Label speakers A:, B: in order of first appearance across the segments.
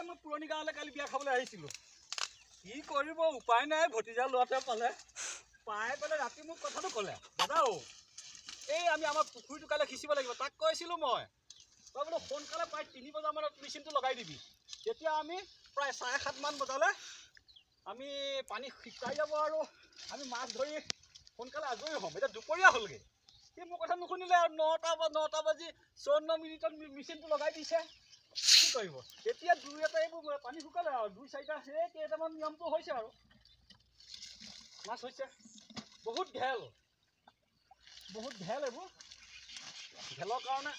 A: মই পুৰণি গাঁৱলৈ কালি বিয়া খাবলৈ আহিছিলোঁ। কি কৰিব উপায় নাই, ভতিজা ল'ৰাটোৱে পালে। পাই পেলাই ৰাতি মোক কথাটো ক'লে, দাদা এই আমি আমাৰ পুখুৰীটো কাইলৈ সিঁচিব লাগিব। তাক কৈছিলোঁ মই, তই বোলো সোনকালে প্ৰায় 3 বজামানত মেচিনটো লগাই দিবি। তেতিয়া আমি প্ৰায় 7:30 মান বজালৈ আমি পানী শুকাই যাব আৰু আমি মাছ ধৰি সোনকালে আজৰি হ'ম। এতিয়া দুপৰীয়া হ'লগৈ, সি মোৰ কথা নুশুনিলে আৰু 9টা বাজি 54 মিনিটত মেচিনটো লগাই দিছে। কি কৰিব এতিয়া? দুই এটা এইবোৰ পানী শুকালে আৰু 2-4টা সেই কেইটামান নিয়মটো হৈছে আৰু মাছ হৈছে। বহুত ঘেল এইবোৰ। ঘেলৰ কাৰণে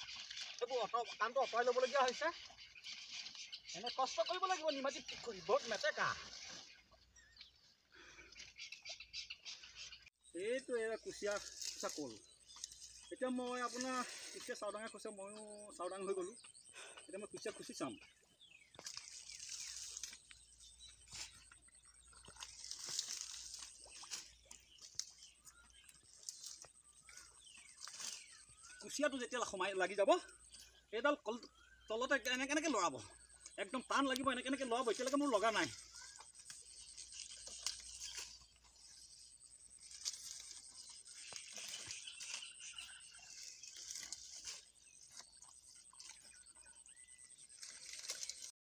A: এইবোৰ কামটো আঁতৰাই ল'বলগীয়া হৈছে। এনে কষ্ট কৰিব লাগিব। নিমাতী পুখুৰী বহুত মেটেকা। এইটো কুচিয়া কল। এতিয়া মই আপোনাৰ কুচিয়া চাউদাঙে কৈছে, ময়ো চাউদাং হৈ গ'লোঁ। এতিয়া মই কুচিয়া খুচি চাম। কুচিয়াটো যেতিয়া লাগি যাব, এইডাল কল তলতে এনেকৈ লৰাব, একদম টান লাগিব, এনেকৈ লৰাব। এতিয়ালৈকে মোৰ লগা নাই।